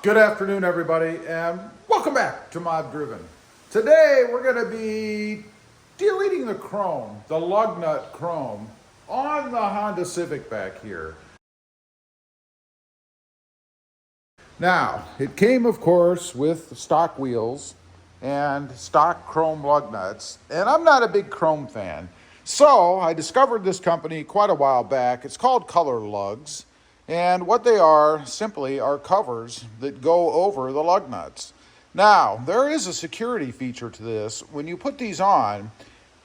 Good afternoon, everybody, and welcome back to moddriven. Today, we're going to be deleting the chrome, the lug nut chrome, on the Honda Civic back here. Now, it came, of course, with stock wheels and stock chrome lug nuts, and I'm not a big chrome fan. So, I discovered this company quite a while back. It's called Color Lugs. And what they are simply are covers that go over the lug nuts. Now, there is a security feature to this. When you put these on,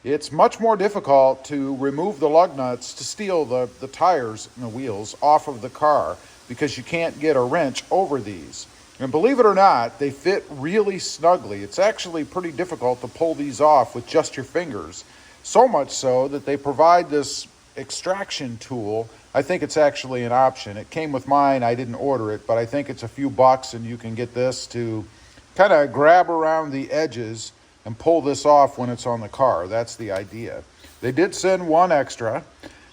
it's much more difficult to remove the lug nuts to steal the tires and the wheels off of the car because you can't get a wrench over these. And believe it or not, they fit really snugly. It's actually pretty difficult to pull these off with just your fingers. So much so that they provide this extraction tool. I think it's actually an option. It came with mine. I didn't order it, but I think it's a few bucks and you can get this to kind of grab around the edges and pull this off when it's on the car. That's the idea. They did send one extra.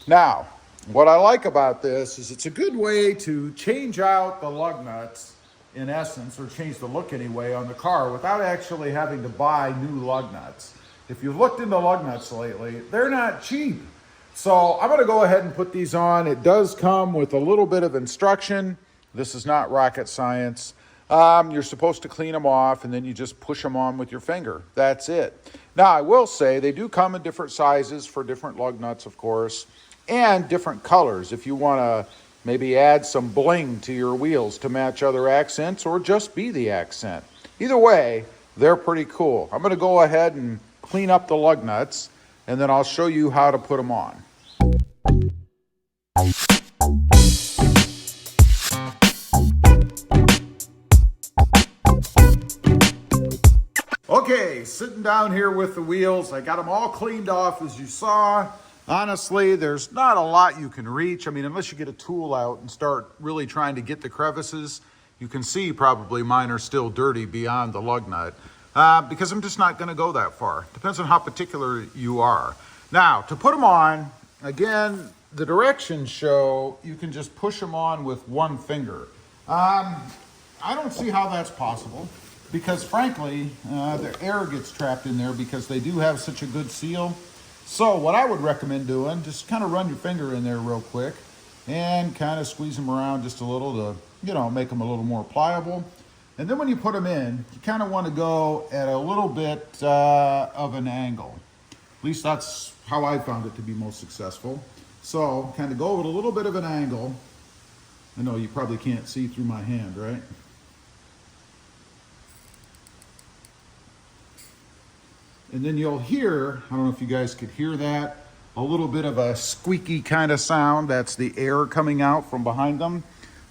Now, what I like about this is it's a good way to change out the lug nuts, in essence, or change the look anyway on the car without actually having to buy new lug nuts. If you've looked into lug nuts lately, they're not cheap. So I'm going to go ahead and put these on. It does come with a little bit of instruction. This is not rocket science. You're supposed to clean them off and then you just push them on with your finger. That's it. Now, I will say they do come in different sizes for different lug nuts, of course, and different colors if you want to maybe add some bling to your wheels to match other accents or just be the accent. Either way, they're pretty cool. I'm going to go ahead and clean up the lug nuts, and then I'll show you how to put them on. Okay, sitting down here with the wheels, I got them all cleaned off as you saw. Honestly, there's not a lot you can reach. I mean, unless you get a tool out and start really trying to get the crevices, you can see probably mine are still dirty beyond the lug nut. Because I'm just not going to go that far. Depends on how particular you are. Now, to put them on, again, the directions show you can just push them on with one finger. I don't see how that's possible because, frankly, the air gets trapped in there because they do have such a good seal. So what I would recommend doing, just kind of run your finger in there real quick and kind of squeeze them around just a little to, make them a little more pliable. And then when you put them in, you kind of want to go at a little bit of an angle. At least that's how I found it to be most successful. So kind of go at a little bit of an angle. I know you probably can't see through my hand, right? And then you'll hear, I don't know if you guys could hear that, a little bit of a squeaky kind of sound. That's the air coming out from behind them.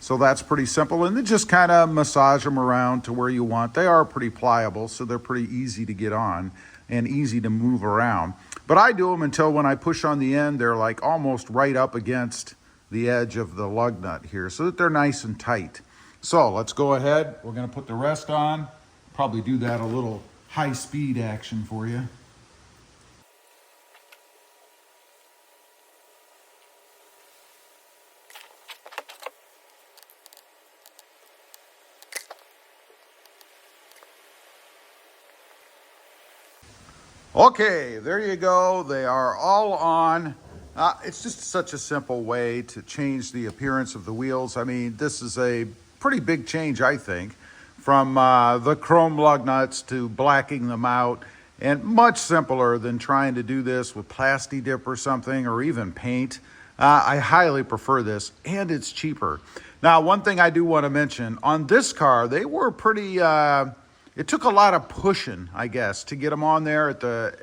So that's pretty simple. And then just kind of massage them around to where you want. They are pretty pliable, so they're pretty easy to get on and easy to move around. But I do them until when I push on the end, they're like almost right up against the edge of the lug nut here so that they're nice and tight. So let's go ahead. We're going to put the rest on. Probably do that a little high speed action for you. Okay, there you go. They are all on. It's just such a simple way to change the appearance of the wheels. I mean, this is a pretty big change, I think, from the chrome lug nuts to blacking them out, and much simpler than trying to do this with Plasti Dip or something, or even paint. I highly prefer this, and it's cheaper. Now, one thing I do want to mention, on this car, they were pretty... it took a lot of pushing, I guess, to get them on there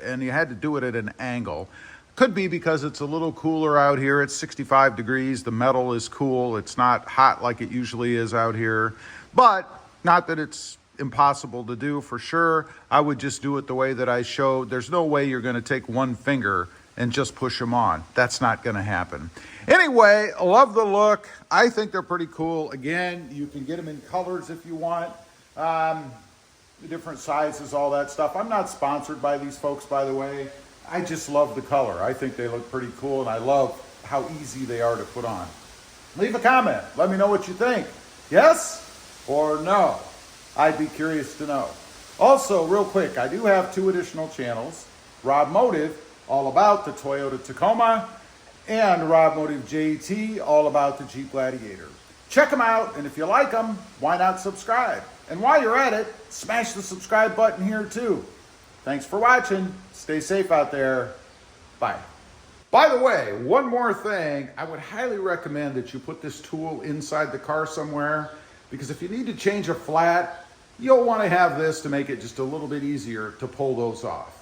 and you had to do it at an angle. Could be because it's a little cooler out here. It's 65 degrees. The metal is cool. It's not hot like it usually is out here. But not that it's impossible to do for sure. I would just do it the way that I showed. There's no way you're going to take one finger and just push them on. That's not going to happen. Anyway, I love the look. I think they're pretty cool. Again, you can get them in colors if you want. Different sizes, all that stuff. I'm not sponsored by these folks, by the way. I just love the color. I think they look pretty cool, and I love how easy they are to put on. Leave a comment. Let me know what you think. Yes? or no? I'd be curious to know. Also, real quick, I do have 2 additional channels. Rob Motive, all about the Toyota Tacoma, and Rob Motive JT, all about the Jeep Gladiator. Check them out, and if you like them, why not subscribe? And while you're at it, smash the subscribe button here too. Thanks for watching. Stay safe out there. Bye. By the way, one more thing, I would highly recommend that you put this tool inside the car somewhere, because if you need to change a flat, you'll want to have this to make it just a little bit easier to pull those off.